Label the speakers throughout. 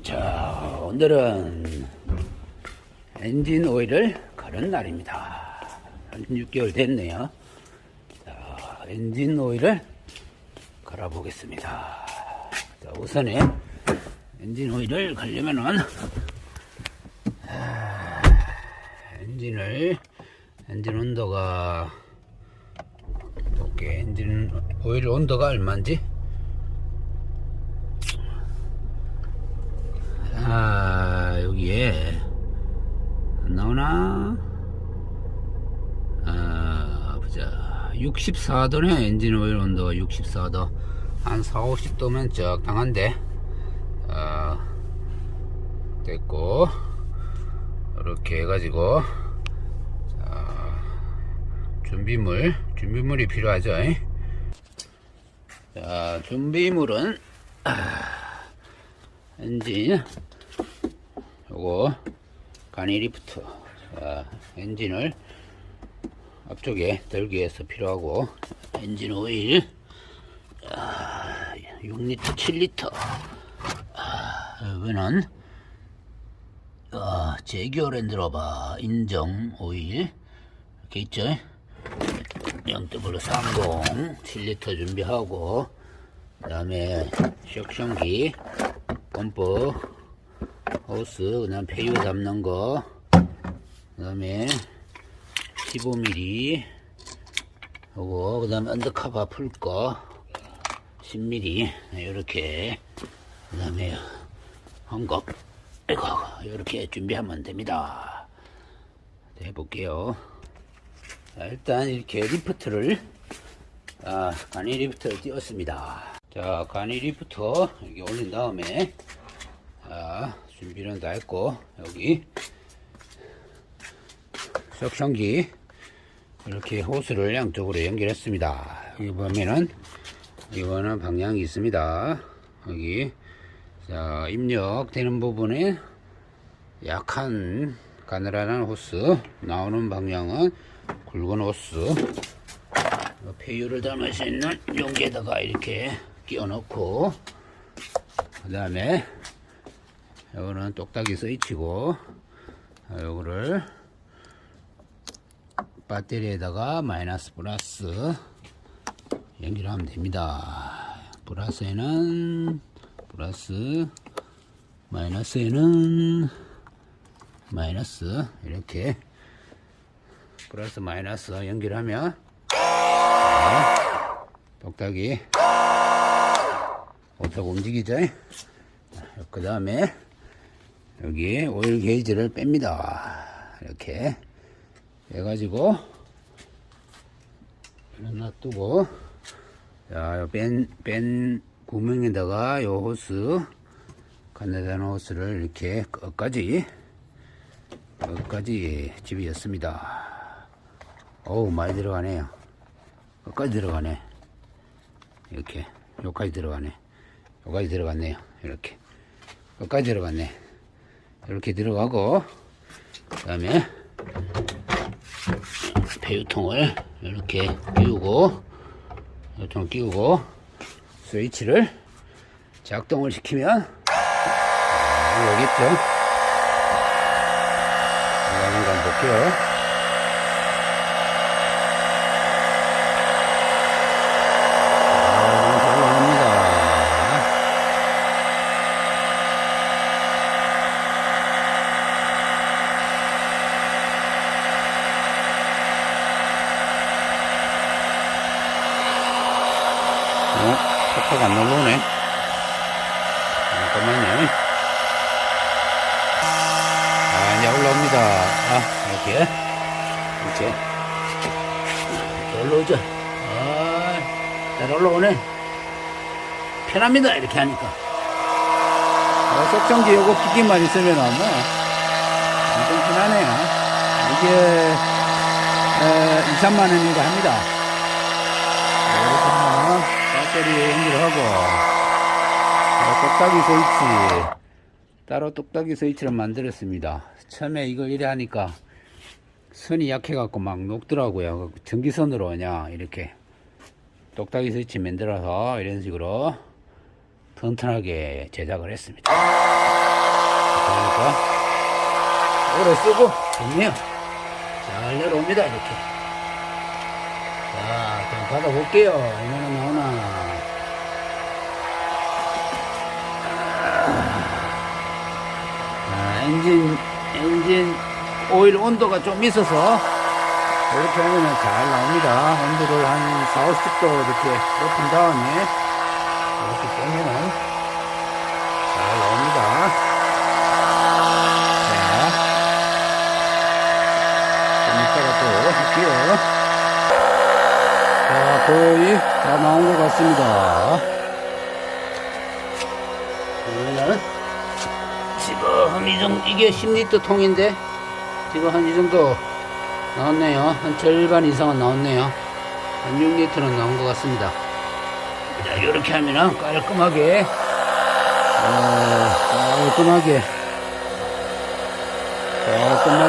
Speaker 1: 자, 오늘은 엔진 오일을 갈은 날입니다. 한 6개월 됐네요. 자, 엔진 오일을 갈아보겠습니다. 자, 우선에 엔진 오일을 갈려면은 엔진 온도가 볼게. 엔진 오일 온도가 얼마인지. 여기에 안 나오나? 보자. 64도네. 엔진 오일 온도가 64도. 한 4, 50도면 적당한데. 됐고, 이렇게 해가지고, 자, 준비물이 필요하죠. 자, 준비물은, 엔진, 요거 가니 리프트. 자, 엔진을 앞쪽에 들기 위해서 필요하고, 엔진 오일 6리터 7리터. 여기는 제규어 랜드로버 인정 오일 이렇게 있죠. 0W30 7리터 준비하고, 그 다음에 석션기, 펌프, 호스, 그 다음 폐유 담는 거, 그 다음에 15mm 요거, 그 다음에 언더커버 풀 거 10mm 이렇게, 그 다음에 헝겊 이렇게 준비하면 됩니다. 해볼게요. 자, 일단 이렇게 리프트를 가니 리프트를 띄웠습니다. 자, 가니 리프트 여기 올린 다음에, 준비는 다 했고, 여기 석션기 이렇게 호스를 양쪽으로 연결했습니다. 여기 보면은 이거는 방향이 있습니다. 여기, 자, 입력되는 부분에 약한 가느다란 호스, 나오는 방향은 굵은 호스, 폐유를 담을 수 있는 용기에다가 이렇게 끼워 넣고, 그 다음에 요거는 똑딱이 스위치고, 요거를 배터리에다가 마이너스 플러스 연결하면 됩니다. 플러스에는 플러스, 마이너스에는 마이너스, 이렇게 플러스 마이너스 연결하면 똑딱이 오토가 움직이죠. 그 다음에 여기 오일 게이지를 뺍니다. 이렇게 해가지고 놔두고, 자, 뺀 구멍에다가 요 호스, 가느다란 호스를 이렇게 끝까지 집어였습니다. 어우, 많이 들어가네요. 끝까지 들어가네. 이렇게 요까지 들어가네. 요까지 들어갔네요. 이렇게 끝까지 들어갔네. 이렇게 들어가고, 그 다음에 폐유통을 이렇게 끼우고, 폐유통을 끼우고 스위치를 작동을 시키면 오겠죠. 이거 한번 볼게요. 톡톡 안 올라오네. 잠깐만요. 이제 올라옵니다. 이렇게 올라오죠. 잘 올라오네. 편합니다. 이렇게 하니까. 석션기 요거 기기만 있으면 엄청 편하네요. 이게 2, 3만 원인가 합니다. 배터리에 연결하고, 똑딱이 스위치, 따로 똑딱이 스위치를 만들었습니다. 처음에 이걸 이래 하니까 선이 약해갖고 막 녹더라고요. 전기선으로 그냥 이렇게 똑딱이 스위치 만들어서 이런 식으로 튼튼하게 제작을 했습니다. 그러니까 오래 쓰고 좋네요. 잘 내려옵니다. 이렇게. 자, 좀 받아볼게요. 얼마나 나오나. 엔진 오일 온도가 좀 있어서 이렇게 하면 잘 나옵니다. 온도를 한 4, 50도 이렇게 높인 다음에 이렇게 빼면은 잘 나옵니다. 자, 좀 이따가 또 할게요. 자, 거의 다 나온 것 같습니다. 그러면은 지금 이게 10리터 통인데 지금 한 이 정도 나왔네요. 한 절반 이상은 나왔네요. 한 6리터는 나온 것 같습니다. 자, 이렇게 하면은 깔끔하게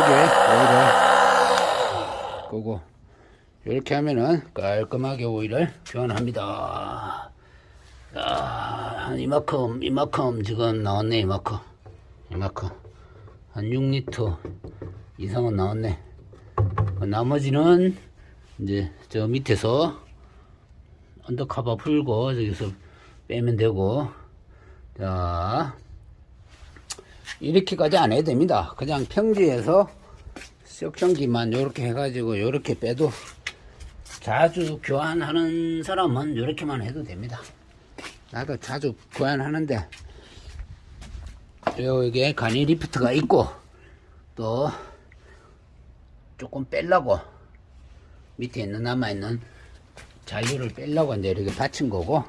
Speaker 1: 오일을 끄고 이렇게 하면은 깔끔하게 오일을 교환합니다. 자, 한 이만큼 지금 나왔네. 이만큼 한 6리터 이상은 나왔네. 나머지는 이제 저 밑에서 언더커버 풀고 저기서 빼면 되고. 자, 이렇게까지 안 해도 됩니다. 그냥 평지에서 석션기만 요렇게 해가지고 요렇게 빼도, 자주 교환하는 사람은 요렇게만 해도 됩니다. 나도 자주 교환하는데 여기에 간이 리프트가 있고 또 조금 빼려고 밑에 있는 남아있는 잔류를 빼려고 이제 이렇게 받친 거고,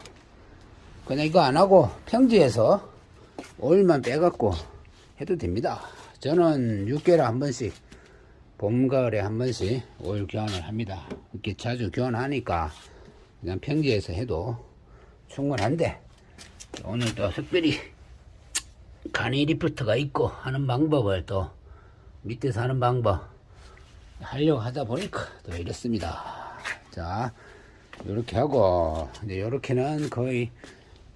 Speaker 1: 그냥 이거 안 하고 평지에서 오일만 빼갖고 해도 됩니다. 저는 6개월에 한 번씩, 봄, 가을에 한 번씩 오일 교환을 합니다. 이렇게 자주 교환하니까 그냥 평지에서 해도 충분한데, 오늘 또 특별히 간이 리프트가 있고 하는 방법을 또 밑에서 하는 방법 하려고 하다 보니까 또 이렇습니다. 자, 이렇게 하고 이제 이렇게는 거의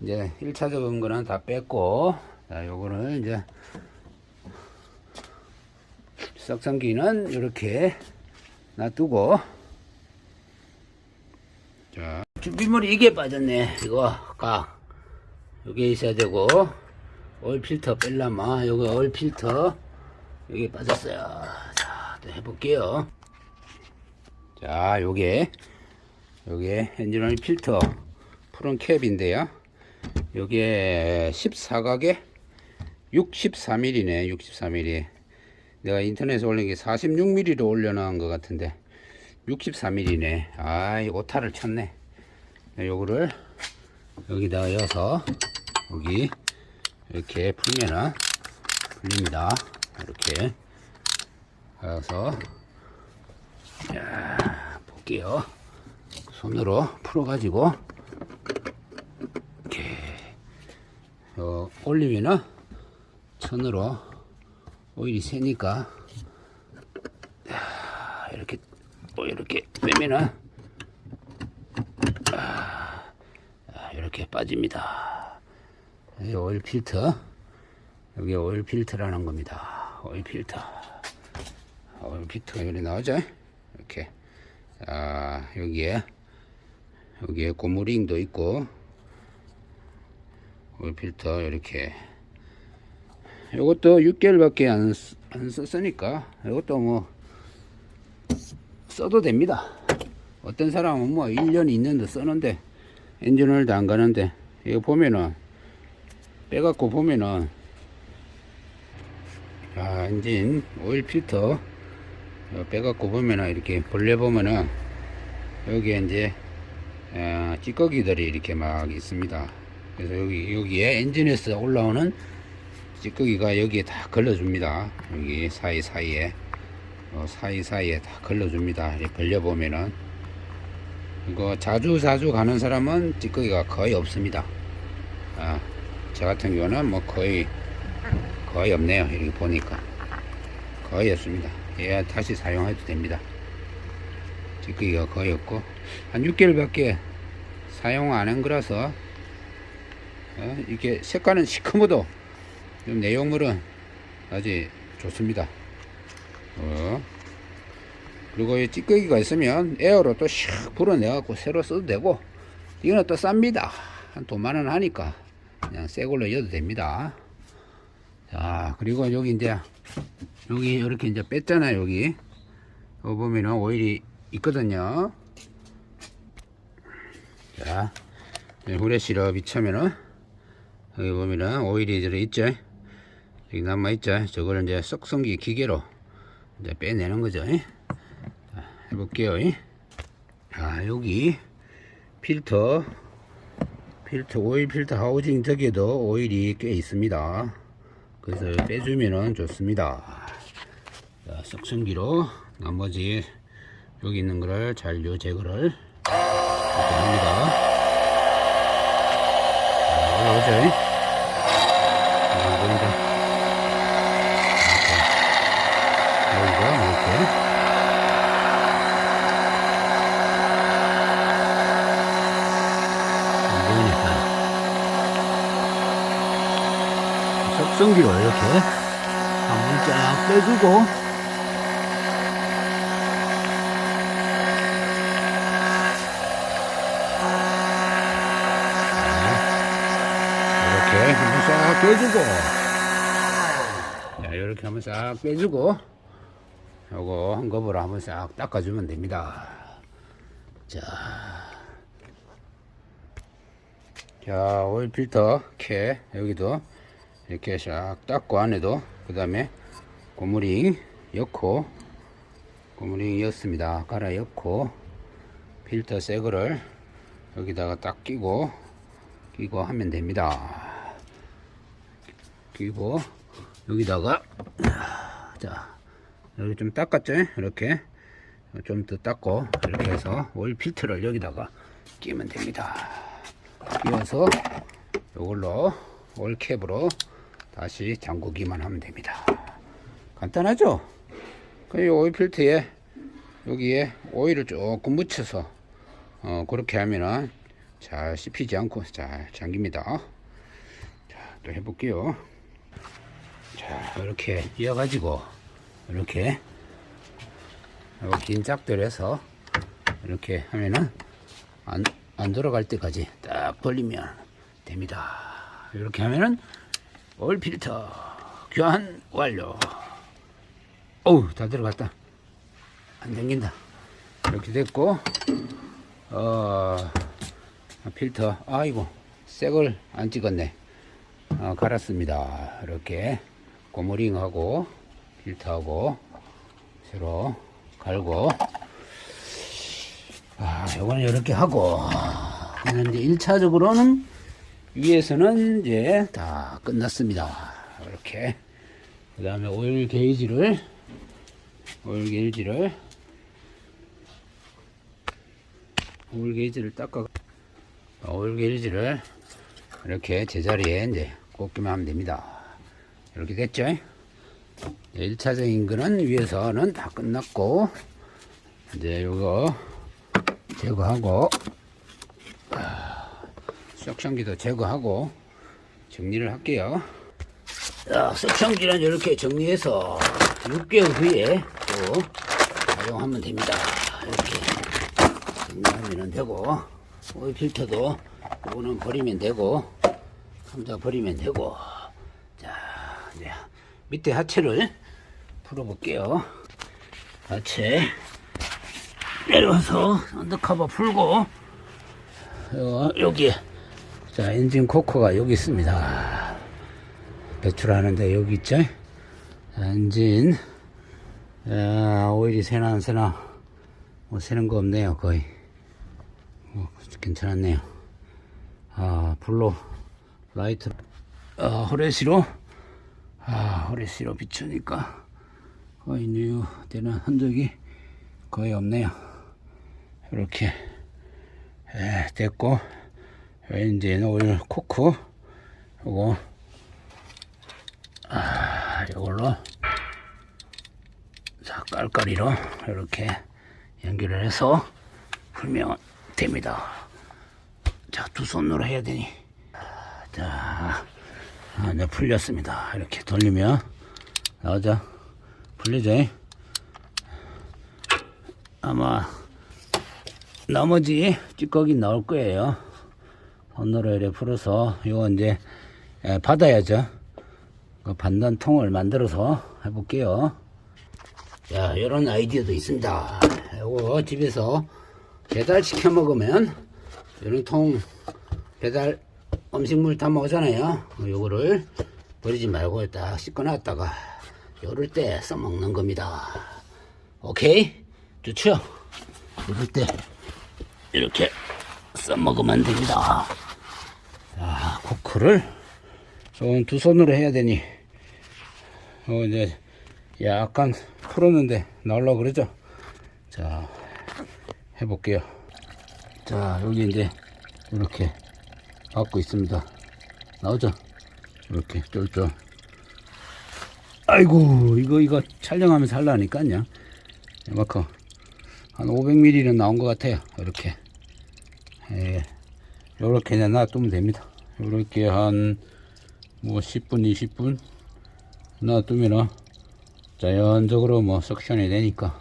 Speaker 1: 이제 1차적인 거는 다 뺐고, 자, 요거는 이제 석선기는 이렇게 놔두고, 자, 준비물이 이게 빠졌네. 이거 각 여기 있어야 되고, 오일 필터 뺄라마 여기 오일 필터 여기 빠졌어요. 자, 또 해볼게요. 자, 요게 엔진 오일 필터 푸른 캡인데요. 요게 14각에 64mm네. 64mm. 내가 인터넷에 올린 게 46mm로 올려놓은 것 같은데 64mm네. 아, 이 오타를 쳤네. 요거를 여기다가 넣어서 여기 이렇게 풀면은 풀립니다. 이렇게 가서, 자, 볼게요. 손으로 풀어가지고 이렇게 올리면은 천으로 오일이 새니까 이렇게 빼면은 이렇게 빠집니다. 여기 오일 필터, 여기 오일 필터라는 겁니다. 오일 필터가 여기 나오죠. 이렇게. 자, 여기에 고무링도 있고 오일 필터 이렇게. 이것도 6개월밖에 안 썼으니까 이것도 뭐 써도 됩니다. 어떤 사람은 뭐 1년, 2년도 쓰는데 엔진오일도 안 가는데, 이거 보면은 빼갖고 보면은, 아, 엔진 오일 필터 빼갖고 보면은 이렇게 벌려보면은 여기에 이제 찌꺼기들이 이렇게 막 있습니다. 그래서 여기에 엔진에서 올라오는 찌꺼기가 여기에 다 걸러줍니다. 여기 사이사이에 다 걸러줍니다. 이렇게 벌려보면은. 이거 자주 가는 사람은 찌꺼기가 거의 없습니다. 저 같은 경우는 뭐 거의 없네요. 이렇게 보니까 거의 없습니다. 예, 다시 사용해도 됩니다. 찌꺼기가 거의 없고, 한 6개월밖에 사용 안 한 거라서 이게 색깔은 시커머도 좀 내용물은 아주 좋습니다. 그리고 이 찌꺼기가 있으면 에어로 또 샥 불어내갖고 새로 써도 되고, 이거는 또 쌉니다. 한 2만원 하니까 그냥 새 걸로 여도 됩니다. 자, 그리고 여기 이제 여기 이렇게 이제 뺐잖아요. 여기 보면은 오일이 있거든요. 자, 후레쉬로 비추면은 여기 보면은 오일이 들어있죠. 여기 남아있죠. 저걸 이제 썩성기 기계로 이제 빼내는 거죠. 자, 해볼게요. 자, 여기 필터 오일 필터 하우징 저기에도 오일이 꽤 있습니다. 그래서 빼주면은 좋습니다. 자, 썩성기로 나머지 여기 있는 거를 잔류 제거를 이렇게 합니다. 자, 올라오죠. 여기가 이렇게 썩성기로 이렇게 한번 쫙 빼주고, 이렇게 한번 싹 빼주고, 자, 이렇게 한번 싹 빼주고, 요거 한꺼번에 한번 싹 닦아주면 됩니다. 자, 오일 필터 캐 여기도 이렇게 싹 닦고, 안에도 그 다음에 고무링 엮고, 고무링 였습니다. 갈아 엮고, 필터 새 거를 여기다가 딱 끼고 하면 됩니다. 끼고 여기다가, 자, 여기 좀 닦았죠. 이렇게 좀 더 닦고, 이렇게 해서 오일 필터를 여기다가 끼면 됩니다. 끼워서 이걸로 오일 캡으로 다시 잠그기만 하면 됩니다. 간단하죠? 그 오일 필터에 여기에 오일을 조금 묻혀서 그렇게 하면은 잘 씹히지 않고 잘 잠깁니다. 자, 또 해볼게요. 자, 이렇게 이어가지고 이렇게 긴 짝들에서 이렇게 하면은 안 돌아갈 때까지 딱 벌리면 됩니다. 이렇게 하면은 오일 필터 교환 완료. 어우, 다 들어갔다. 안 당긴다. 이렇게 됐고, 필터, 아이고, 새걸 안 찍었네. 갈았습니다. 이렇게 고무링하고 필터하고 새로 갈고, 요거는 이렇게 하고, 그냥 이제 1차적으로는 위에서는 이제 다 끝났습니다. 이렇게. 그 다음에 오일 게이지를 닦아, 오일 게이지를 이렇게 제자리에 이제 꽂기만 하면 됩니다. 이렇게 됐죠? 1차적인 거는 위에서는 다 끝났고, 이제 요거 제거하고, 석션기도 제거하고 정리를 할게요. 자, 석션기는 이렇게 정리해서 6개월 후에 또 사용하면 됩니다. 이렇게 정리하면 되고, 오일 필터도 이거는 버리면 되고, 감자 버리면 되고. 자, 이제 밑에 하체를 풀어볼게요. 하체 내려와서 언더커버 풀고, 여기, 자, 엔진 코커가 여기 있습니다. 배출하는데 여기 있죠? 엔진, 오일이 새나 안 새나, 뭐 새는 거 없네요. 거의 괜찮았네요. 블로 라이트, 호레시로 비추니까 거의 뉴 되는 흔적이 거의 없네요. 이렇게 됐고, 엔진 오일 코크 요거 요걸로 자, 깔깔이로 이렇게 연결을 해서 풀면 됩니다. 자, 두 손으로 해야 되니, 자, 네, 풀렸습니다. 이렇게 돌리면 나오자. 풀리죠? 아마 나머지 찌꺼기 나올 거예요. 손으로 이렇게 풀어서 요거 이제 받아야죠. 그 받는 통을 만들어서 해볼게요. 자, 요런 아이디어도 있습니다. 요거 집에서 배달시켜 먹으면 요런 통 배달 음식물 담아 오잖아요. 요거를 버리지 말고 딱 씻어놨다가 요럴 때 써먹는 겁니다. 오케이? 좋죠? 이럴 때 이렇게 써먹으면 됩니다. 자, 코크를 두 손으로 해야 되니 이제 약간 풀었는데 나오려고 그러죠. 자, 해볼게요. 자, 여기 이제 이렇게 받고 있습니다. 나오죠? 이렇게 쫄쫄. 아이고, 이거 촬영하면서 하려니까요. 이만큼 한 500ml는 나온 것 같아요. 이렇게. 요렇게 그냥 놔두면 됩니다. 요렇게 한 뭐 10분, 20분 놔두면은 자연적으로 뭐 석션이 되니까,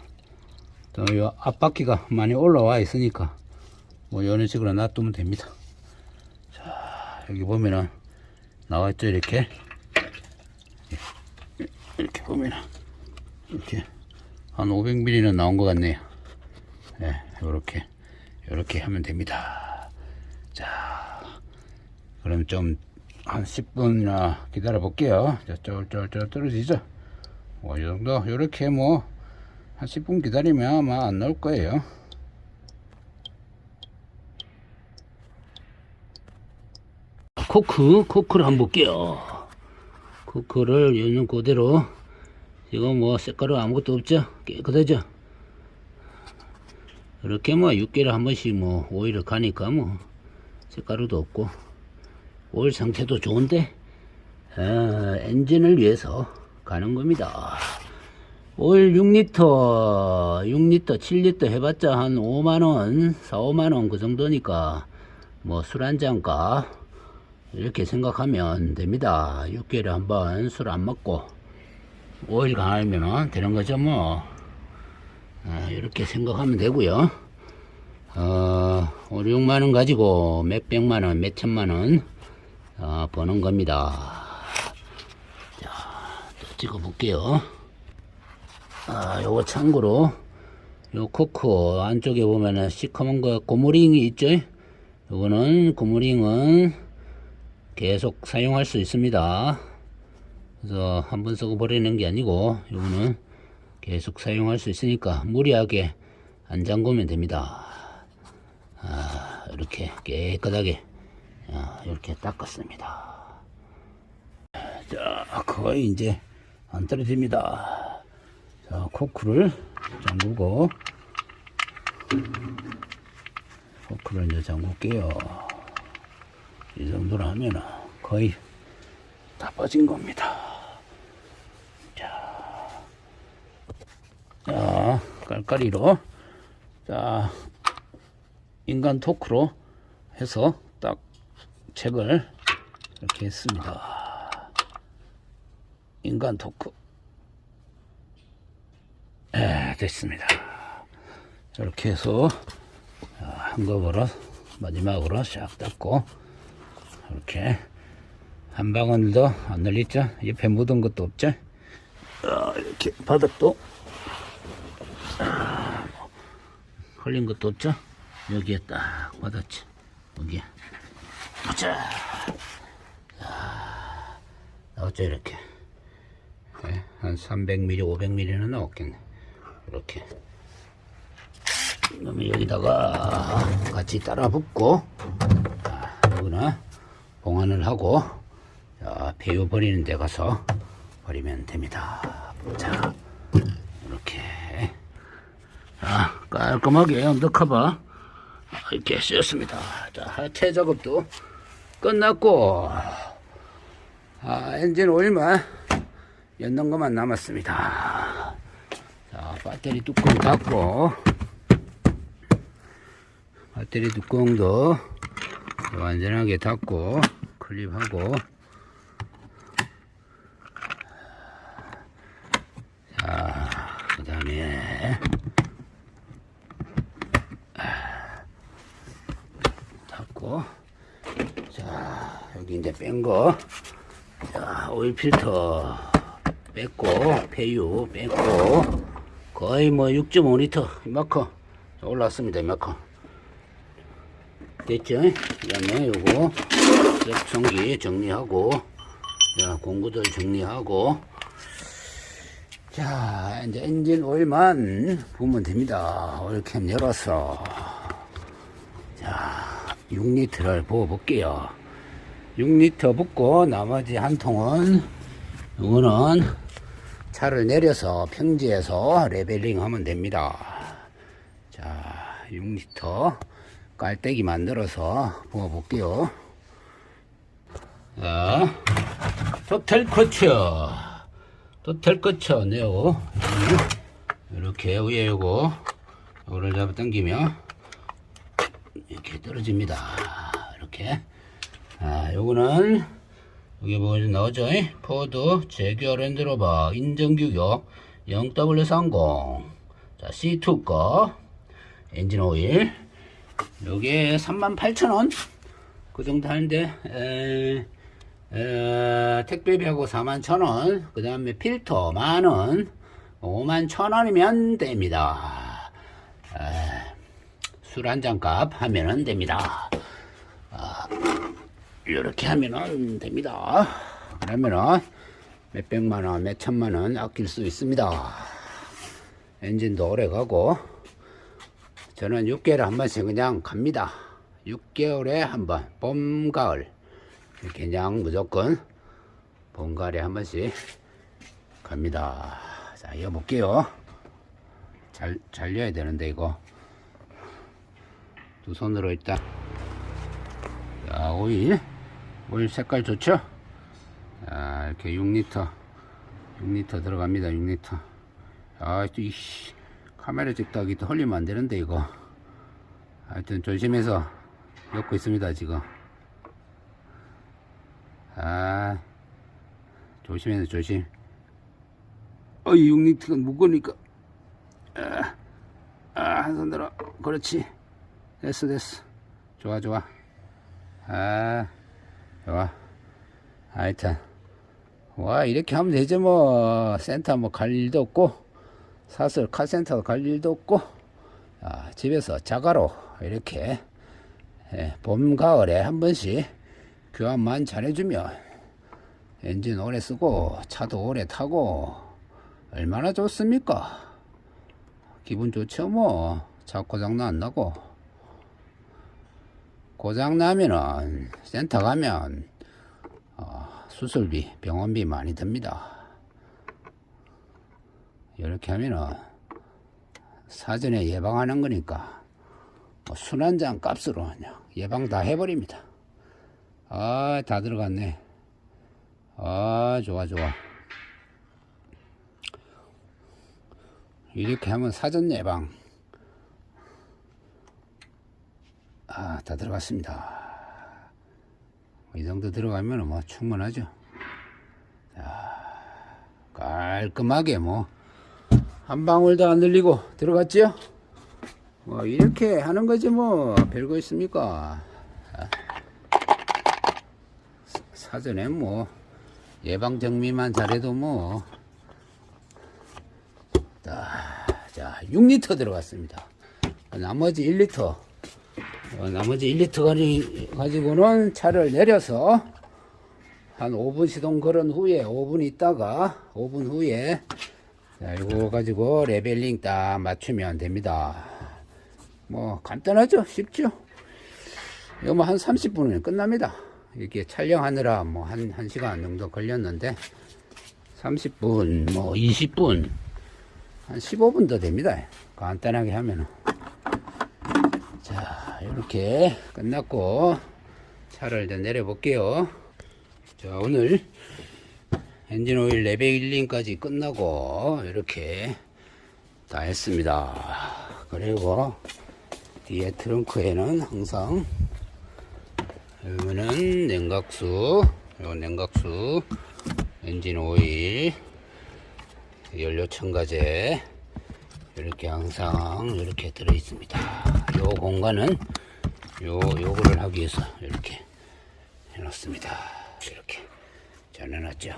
Speaker 1: 또 요 앞바퀴가 많이 올라와 있으니까 뭐 이런 식으로 놔두면 됩니다. 자, 여기 보면은 나와 있죠. 이렇게 보면은 이렇게 한 500ml는 나온 것 같네요. 예, 요렇게 하면 됩니다. 자, 그럼 좀 한 10분이나 기다려 볼게요. 쫄쫄쫄 떨어지죠? 이 정도, 요렇게 뭐 한 10분 기다리면 아마 안 나올 거예요. 코크를 한번 볼게요. 코크를 있는 그대로, 이거 뭐 색깔은 아무것도 없죠? 깨끗하죠? 이렇게 뭐 6개를 한 번씩 뭐 오일을 가니까 뭐 색가루도 없고 오일 상태도 좋은데 엔진을 위해서 가는 겁니다. 오일 6리터 7리터 해봤자 한 5만원 4, 5만원 그 정도니까 뭐 술 한잔가 이렇게 생각하면 됩니다. 6개월에 한번 술 안 먹고 오일 강하면 되는 거죠. 뭐 이렇게 생각하면 되고요. 5, 6만원 가지고 몇 백만원 몇 천만원 버는 겁니다. 자, 또 찍어 볼게요. 요거 참고로 요 코크 안쪽에 보면은 시커먼 거 고무링이 있죠. 요거는 고무링은 계속 사용할 수 있습니다. 그래서 한번 쓰고 버리는 게 아니고 요거는 계속 사용할 수 있으니까 무리하게 안 잠그면 됩니다. 이렇게 깨끗하게 이렇게 닦았습니다. 자, 거의 이제 안 떨어집니다. 자, 코크를 잠그고 코크를 이제 잠글게요. 이 정도로 하면 거의 다 빠진 겁니다. 자, 깔깔이로, 자, 인간 토크로 해서 딱 책을 이렇게 했습니다. 인간 토크. 됐습니다. 이렇게 해서 한꺼번에 마지막으로 샥 닦고, 이렇게 한 방울도 안 날리죠. 옆에 묻은 것도 없죠. 이렇게 바닥도 흘린 것도 없죠. 여기에 딱 받았죠. 여기에. 자, 나왔죠. 이렇게. 한 300ml, 500ml는 나왔겠네. 이렇게. 그러면 여기다가 같이 따라 붓고, 여기나 봉안을 하고, 배유 버리는 데 가서 버리면 됩니다. 자, 이렇게. 깔끔하게 언더커버 이렇게 씌웠습니다. 자, 하체 작업도 끝났고, 엔진 오일만 연는 것만 남았습니다. 자, 배터리 뚜껑 닫고, 배터리 뚜껑도 완전하게 닫고 클립하고, 닫고, 자, 여기 이제 뺀 거, 자, 오일 필터 뺐고, 폐유 뺐고, 거의 뭐 6.5리터 이만큼 올랐습니다. 이만큼 됐죠? 그 다음에 요거 섭성기 정리하고, 자, 공구들 정리하고, 자, 이제 엔진 오일만 부으면 됩니다. 오일캡 열어서, 자, 6리터를 부어 볼게요. 6리터 붓고 나머지 한 통은, 이거는 차를 내려서 평지에서 레벨링 하면 됩니다. 자, 6리터 깔때기 만들어서 부어 볼게요. 자, 토탈 커처 네오, 이렇게 위에 요거 요거를 잡아 당기면 이렇게 떨어집니다. 이렇게. 아, 요거는 여기 뭐 나오죠? 포드 제규어 랜드로버 인정규격 0W30. 자, C2 거 엔진 오일, 요게 38,000원 그 정도 하는데, 택배비하고 41,000원, 그 다음에 필터 만원, 51,000원이면 됩니다. 술 한 잔 값 하면은 됩니다. 이렇게 하면은 됩니다. 그러면은 몇백만원, 몇천만원 아낄 수 있습니다. 엔진도 오래 가고, 저는 6개월에 한 번씩 그냥 갑니다. 6개월에 한 번, 봄, 가을. 이렇게 그냥 무조건 봄, 가을에 한 번씩 갑니다. 자, 이어 볼게요. 잘 이어야 되는데, 이거. 두 손으로 일단. 자, 오일 색깔 좋죠? 자, 이렇게 6리터 들어갑니다. 6리터. 아, 또 카메라 찍다기 또 흘리면 안 되는데, 이거. 하여튼 조심해서 엮고 있습니다, 지금. 아, 조심해서 조심. 어이, 6리터가 무거우니까. 한 손 들어. 그렇지. 됐어. 좋아. 아, 좋아. 하여튼, 와, 이렇게 하면 되죠, 뭐. 센터 뭐 갈 일도 없고, 사슬 카센터 갈 일도 없고, 집에서 자가로 이렇게, 봄, 가을에 한 번씩 교환만 잘해주면 엔진 오래 쓰고, 차도 오래 타고, 얼마나 좋습니까? 기분 좋죠, 뭐. 차 고장도 안 나고. 고장나면은 센터 가면 수술비, 병원비 많이 듭니다. 이렇게 하면은 사전에 예방하는 거니까 술 한잔 값으로 그냥 예방 다 해버립니다. 아, 다 들어갔네. 아, 좋아. 이렇게 하면 사전 예방. 다 들어갔습니다. 이 정도 들어가면 뭐 충분하죠. 자, 깔끔하게 뭐 한 방울도 안 늘리고 들어갔지요? 뭐 이렇게 하는 거지 뭐 별거 있습니까? 사전에 뭐 예방 정비만 잘해도 뭐. 자, 6리터 들어갔습니다. 나머지 1리터 가지고는 차를 내려서 한 5분 시동 걸은 후에 5분 있다가 5분 후에, 자, 이거 가지고 레벨링 딱 맞추면 됩니다. 뭐 간단하죠? 쉽죠? 이거 뭐 한 30분이면 끝납니다. 이렇게 촬영하느라 뭐 한 1시간 정도 걸렸는데 30분, 뭐 20분, 한 15분 더 됩니다. 간단하게 하면은. 자, 이렇게 끝났고 차를 이제 내려 볼게요. 자, 오늘 엔진 오일 레벨링까지 끝나고 이렇게 다 했습니다. 그리고 뒤에 트렁크에는 항상 여기는 냉각수, 엔진 오일, 연료 첨가제, 이렇게 항상 이렇게 들어 있습니다. 요 공간은 요거를 하기 위해서 이렇게 해놨습니다. 이렇게 잘 해놨죠.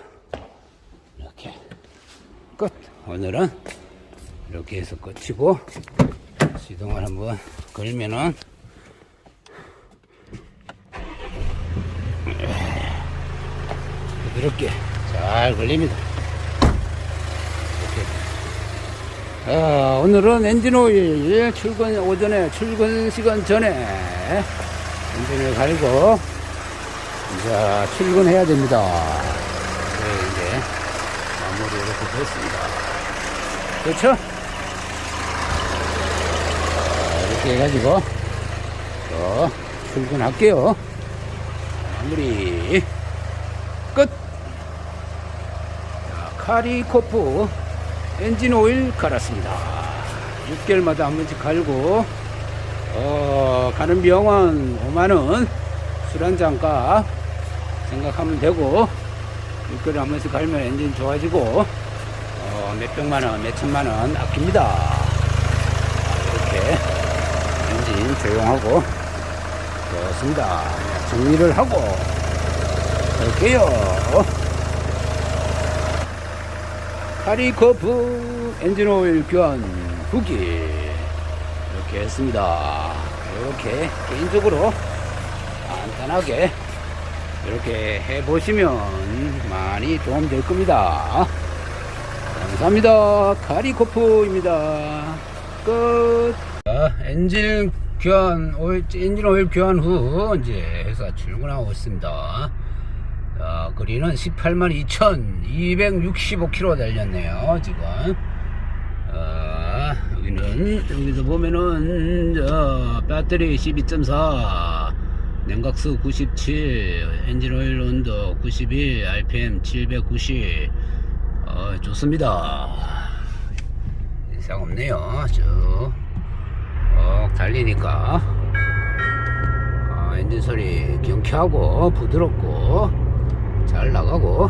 Speaker 1: 이렇게 끝. 오늘은 이렇게 해서 끝이고, 시동을 한번 걸면은 부드럽게 잘 걸립니다. 이렇게. 오늘은 엔진오일 오전에 출근 시간 전에 엔진을 갈고 이제 출근해야 됩니다. 네, 이제 마무리 이렇게 됐습니다. 그렇죠? 이렇게 해가지고 또 출근할게요. 마무리 끝. 자, 카리코프 엔진 오일 갈았습니다. 6개월마다 한 번씩 갈고, 가는 비용은 5만원 술 한잔 값 생각하면 되고, 6개월에 한 번씩 갈면 엔진 좋아지고, 몇백만원 몇천만원 아낍니다. 이렇게 엔진 조용하고 좋습니다. 정리를 하고 갈게요. 카리코프 엔진오일 교환 후기 이렇게 했습니다. 이렇게 개인적으로 간단하게 이렇게 해보시면 많이 도움될 겁니다. 감사합니다. 카리코프입니다. 끝. 엔진 오일 교환 후 이제 회사 출근하고 있습니다. 거리는 182,265km 달렸네요, 지금. 여기서 보면은, 배터리 12.4, 냉각수 97, 엔진 오일 온도 91, RPM 790, 좋습니다. 이상 없네요. 쭉 달리니까, 엔진 소리 경쾌하고 부드럽고 잘 나가고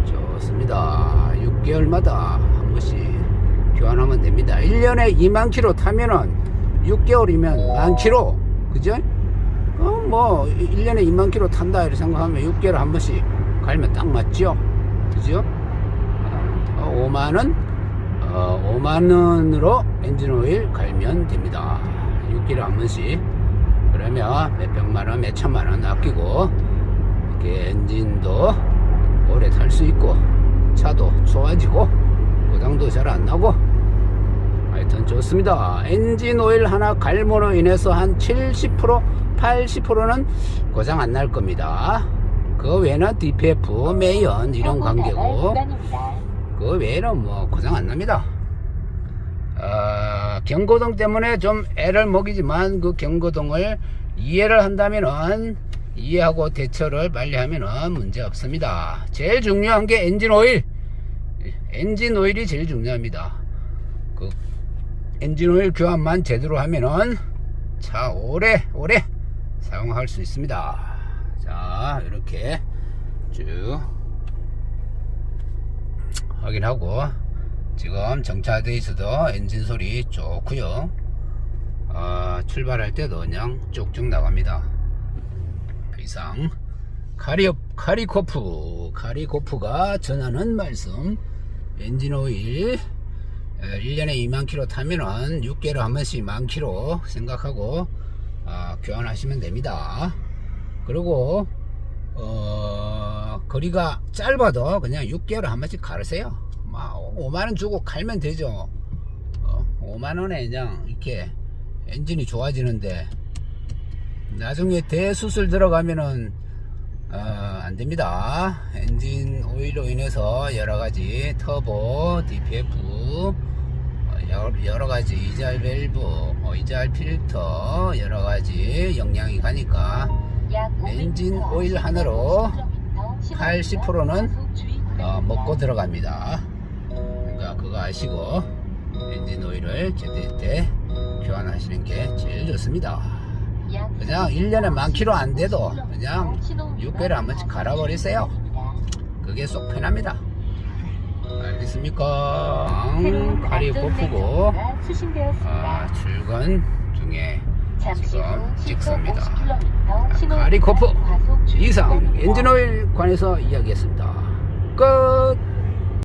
Speaker 1: 좋습니다. 6개월마다 한 번씩 교환하면 됩니다. 1년에 2만 킬로 타면은 6개월이면 10,000킬로, 그죠? 뭐 1년에 2만 킬로 탄다 이렇게 생각하면 6개월에 한 번씩 갈면 딱 맞죠? 그죠? 5만원 5만원으로 엔진오일 갈면 됩니다. 6개월에 한 번씩. 그러면 몇백만원 몇천만원 아끼고 이렇게 엔진도 오래 탈 수 있고 차도 좋아지고 고장도 잘 안 나고 하여튼 좋습니다. 엔진오일 하나 갈므로 인해서 한 70% 80%는 고장 안 날 겁니다. 그 외에는 DPF, 매연 이런 관계고, 그 외에는 뭐 고장 안 납니다. 경고등 때문에 좀 애를 먹이지만 그 경고등을 이해를 한다면은, 이해하고 대처를 빨리 하면은 문제 없습니다. 제일 중요한 게 엔진오일. 엔진오일이 제일 중요합니다. 그 엔진오일 교환만 제대로 하면은 차 오래 사용할 수 있습니다. 자, 이렇게 쭉 확인하고, 지금 정차되어 있어도 엔진 소리 좋고요. 출발할 때도 그냥 쭉쭉 나갑니다. 이상 카리코프가 전하는 말씀, 엔진오일 1년에 2만 킬로 타면은 6개월에 한 번씩 1만 킬로 생각하고 교환하시면 됩니다. 그리고 거리가 짧아도 그냥 6개월에 한 번씩 갈으세요. 5만원 주고 갈면 되죠. 5만원에 그냥 이렇게 엔진이 좋아지는데, 나중에 대수술 들어가면은 안됩니다. 엔진 오일로 인해서 여러가지 터보, DPF, 여러가지 이잘 밸브, 이잘 필터 여러가지 영향이 가니까 엔진 오일 하나로 80%는 먹고 들어갑니다. 그러니까 그거 아시고 엔진 오일을 제때 교환하시는 게 제일 좋습니다. 그냥 1년에 10,000km 안 돼도 그냥 6개월에 한 번씩 갈아버리세요. 그게 속 편합니다. 알겠습니까?
Speaker 2: 새로운
Speaker 1: 가리
Speaker 2: 안전운행
Speaker 1: 고프고
Speaker 2: 정보가 수신되었습니다.
Speaker 1: 출근 중에
Speaker 2: 잠시 후
Speaker 1: 지금
Speaker 2: 시속
Speaker 1: 찍습니다.
Speaker 2: 50km 신호
Speaker 1: 가리 코프
Speaker 2: 과속
Speaker 1: 이상
Speaker 2: 중입니다.
Speaker 1: 엔진오일 관해서 이야기했습니다. 끝.